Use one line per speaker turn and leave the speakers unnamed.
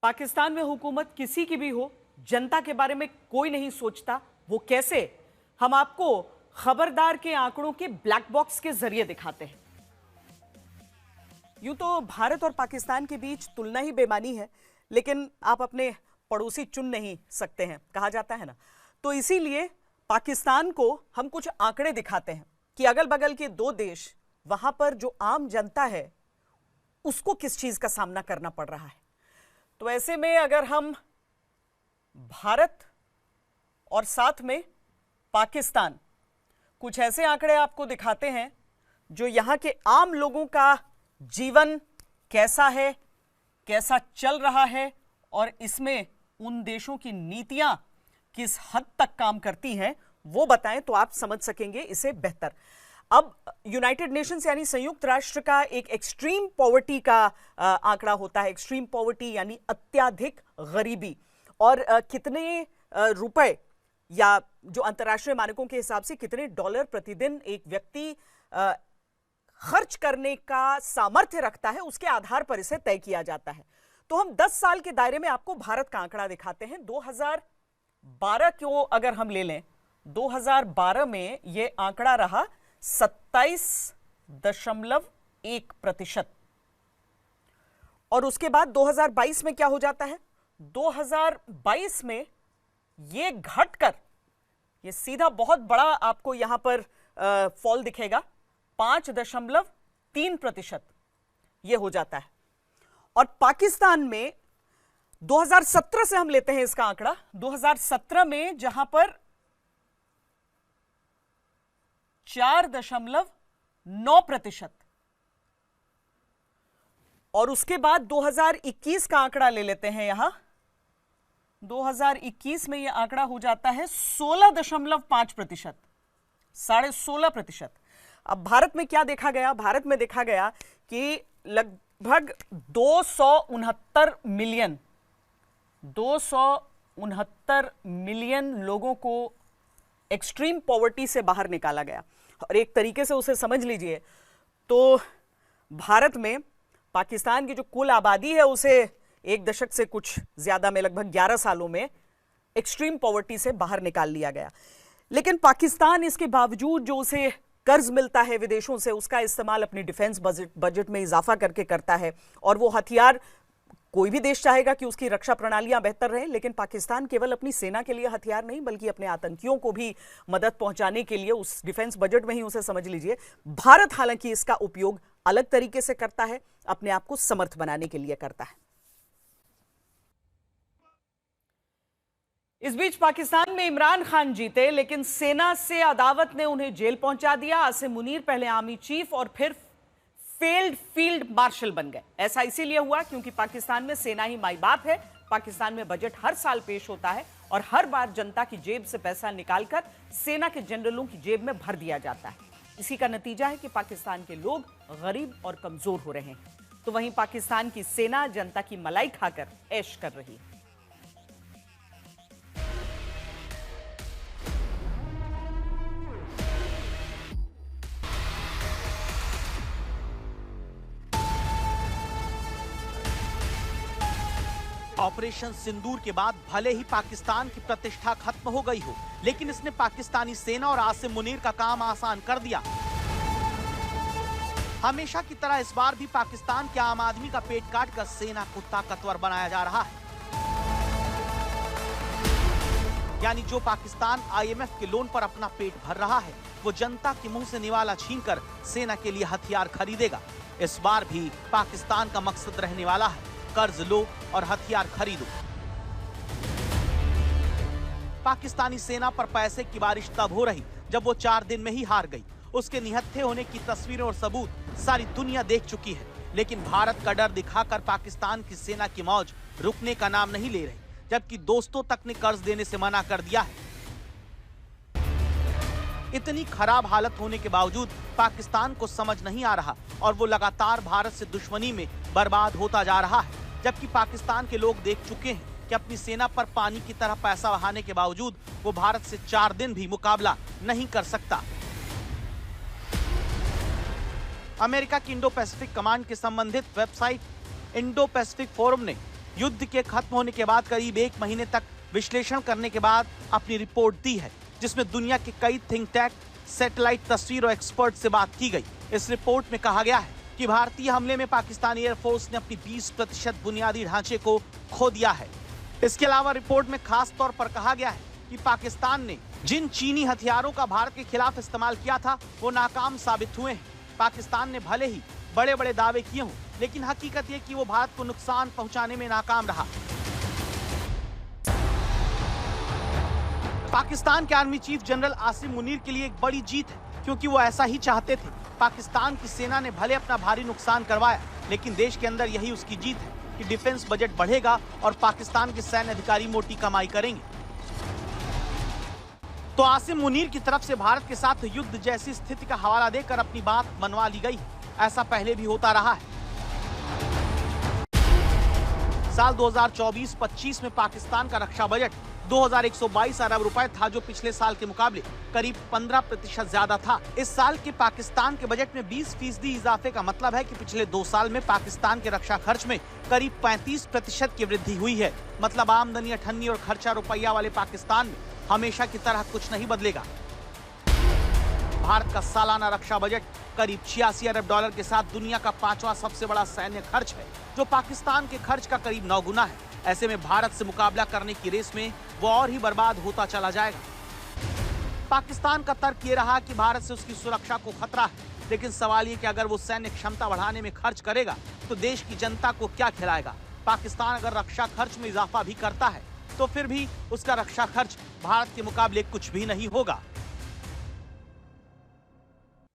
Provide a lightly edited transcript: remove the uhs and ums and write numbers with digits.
पाकिस्तान में हुकूमत किसी की भी हो, जनता के बारे में कोई नहीं सोचता। वो कैसे, हम आपको खबरदार के आंकड़ों के ब्लैक बॉक्स के जरिए दिखाते हैं। यूं तो भारत और पाकिस्तान के बीच तुलना ही बेमानी है, लेकिन आप अपने पड़ोसी चुन नहीं सकते हैं, कहा जाता है ना। तो इसीलिए पाकिस्तान को हम कुछ आंकड़े दिखाते हैं कि अगल बगल के दो देश, वहां पर जो आम जनता है उसको किस चीज का सामना करना पड़ रहा है। तो ऐसे में अगर हम भारत और साथ में पाकिस्तान, कुछ ऐसे आंकड़े आपको दिखाते हैं जो यहां के आम लोगों का जीवन कैसा है, कैसा चल रहा है और इसमें उन देशों की नीतियां किस हद तक काम करती हैं, वो बताएं तो आप समझ सकेंगे इसे बेहतर। अब यूनाइटेड नेशंस यानी संयुक्त राष्ट्र का एक एक्सट्रीम पॉवर्टी का आंकड़ा होता है। एक्सट्रीम पॉवर्टी यानी अत्याधिक गरीबी, और कितने रुपए या जो अंतर्राष्ट्रीय मानकों के हिसाब से कितने डॉलर प्रतिदिन एक व्यक्ति खर्च करने का सामर्थ्य रखता है, उसके आधार पर इसे तय किया जाता है। तो हम 10 साल के दायरे में आपको भारत का आंकड़ा दिखाते हैं। 2012 को अगर हम ले लें, 2012 में यह आंकड़ा रहा 27.1%, और उसके बाद 2022 में क्या हो जाता है, 2022 में यह घटकर, यह सीधा बहुत बड़ा आपको यहां पर फॉल दिखेगा, 5.3% यह हो जाता है। और पाकिस्तान में 2017 से हम लेते हैं इसका आंकड़ा, 2017 में जहां पर 4.9%, और उसके बाद 2021 का आंकड़ा ले लेते हैं। यहां 2021 में यह आंकड़ा हो जाता है 16.5%, 16.5%। अब भारत में क्या देखा गया, भारत में देखा गया कि लगभग 269 मिलियन लोगों को एक्सट्रीम पॉवर्टी से बाहर निकाला गया। और एक तरीके से उसे समझ लीजिए तो भारत में पाकिस्तान की जो कुल आबादी है उसे एक दशक से कुछ ज्यादा में, लगभग 11 सालों में एक्सट्रीम पॉवर्टी से बाहर निकाल लिया गया। लेकिन पाकिस्तान इसके बावजूद जो उसे कर्ज मिलता है विदेशों से, उसका इस्तेमाल अपनी डिफेंस बजट में इजाफा करके करता है। और वो हथियार, कोई भी देश चाहेगा कि उसकी रक्षा प्रणालियां बेहतर रहें, लेकिन पाकिस्तान केवल अपनी सेना के लिए हथियार नहीं, बल्कि अपने आतंकियों को भी मदद पहुंचाने के लिए उस डिफेंस बजट में ही उसे समझ लीजिए। भारत हालांकि इसका उपयोग अलग तरीके से करता है, अपने आप को समर्थ बनाने के लिए करता है। इस बीच पाकिस्तान में इमरान खान जीते, लेकिन सेना से अदावत ने उन्हें जेल पहुंचा दिया। आसिम मुनीर पहले आर्मी चीफ और फिर फेल्ड फील्ड मार्शल बन गए। ऐसा इसीलिए हुआ क्योंकि पाकिस्तान में सेना ही माई बाप है। पाकिस्तान में बजट हर साल पेश होता है और हर बार जनता की जेब से पैसा निकालकर सेना के जनरलों की जेब में भर दिया जाता है। इसी का नतीजा है कि पाकिस्तान के लोग गरीब और कमजोर हो रहे हैं। तो वहीं पाकिस्तान की सेना जनता की मलाई खाकर ऐश कर रही है।
ऑपरेशन सिंदूर के बाद भले ही पाकिस्तान की प्रतिष्ठा खत्म हो गई हो, लेकिन इसने पाकिस्तानी सेना और आसिम मुनीर का काम आसान कर दिया। हमेशा की तरह इस बार भी पाकिस्तान के आम आदमी का पेट काटकर सेना को ताकतवर बनाया जा रहा है। यानी जो पाकिस्तान IMF के लोन पर अपना पेट भर रहा है, वो जनता के मुंह से निवाला छीनकर सेना के लिए हथियार खरीदेगा। इस बार भी पाकिस्तान का मकसद रहने वाला है कर्ज लो और हथियार खरीदो। पाकिस्तानी सेना पर पैसे की बारिश तब हो रही जब वो 4 दिन में ही हार गई। उसके निहत्थे होने की तस्वीरें और सबूत सारी दुनिया देख चुकी है। लेकिन भारत का डर दिखाकर पाकिस्तान की सेना की मौज रुकने का नाम नहीं ले रही, जबकि दोस्तों तक ने कर्ज देने से मना कर दिया है। इतनी खराब हालत होने के बावजूद पाकिस्तान को समझ नहीं आ रहा और वो लगातार भारत से दुश्मनी में बर्बाद होता जा रहा है। जबकि पाकिस्तान के लोग देख चुके हैं कि अपनी सेना पर पानी की तरह पैसा बहाने के बावजूद वो भारत से 4 दिन भी मुकाबला नहीं कर सकता। अमेरिका की इंडो पैसिफिक कमांड के संबंधित वेबसाइट इंडो पैसिफिक फोरम ने युद्ध के खत्म होने के बाद करीब 1 महीने तक विश्लेषण करने के बाद अपनी रिपोर्ट दी है, जिसमें दुनिया के कई थिंक टैंक, सैटेलाइट तस्वीर और एक्सपर्ट से बात की गई। इस रिपोर्ट में कहा गया है कि भारतीय हमले में पाकिस्तानी एयरफोर्स ने अपनी 20% बुनियादी ढांचे को खो दिया है। इसके अलावा रिपोर्ट में खास तौर पर कहा गया है कि पाकिस्तान ने जिन चीनी हथियारों का भारत के खिलाफ इस्तेमाल किया था वो नाकाम साबित हुए हैं। पाकिस्तान ने भले ही बड़े बड़े दावे किए हों, लेकिन हकीकत ये कि वो भारत को नुकसान पहुंचाने में नाकाम रहा। पाकिस्तान के army chief general Asim Munir के लिए एक बड़ी जीत है, क्योंकि वो ऐसा ही चाहते थे। पाकिस्तान की सेना ने भले अपना भारी नुकसान करवाया, लेकिन देश के अंदर यही उसकी जीत है कि डिफेंस बजट बढ़ेगा और पाकिस्तान के सैन्य अधिकारी मोटी कमाई करेंगे। तो आसिम मुनीर की तरफ से भारत के साथ युद्ध जैसी स्थिति का हवाला देकर अपनी बात मनवा ली गई है। ऐसा पहले भी होता रहा है। साल 2024-25 में पाकिस्तान का रक्षा बजट 2122 अरब रुपए था, जो पिछले साल के मुकाबले करीब 15% ज्यादा था। इस साल के पाकिस्तान के बजट में 20% इजाफे का मतलब है कि पिछले 2 साल में पाकिस्तान के रक्षा खर्च में करीब 35% की वृद्धि हुई है। मतलब आमदनी, अठन्नी और खर्चा रुपया वाले पाकिस्तान में हमेशा की तरह कुछ नहीं बदलेगा। भारत का सालाना रक्षा बजट करीब 86 अरब डॉलर के साथ दुनिया का 5वां सबसे बड़ा सैन्य खर्च है, जो पाकिस्तान के खर्च का करीब 9 गुना है। ऐसे में भारत से मुकाबला करने की रेस में वो और ही बर्बाद होता चला जाएगा। पाकिस्तान का तर्क ये रहा कि भारत से उसकी सुरक्षा को खतरा है, लेकिन सवाल ये कि अगर वो सैन्य क्षमता बढ़ाने में खर्च करेगा तो देश की जनता को क्या खिलाएगा। पाकिस्तान अगर रक्षा खर्च में इजाफा भी करता है तो फिर भी उसका रक्षा खर्च भारत के मुकाबले कुछ भी नहीं होगा।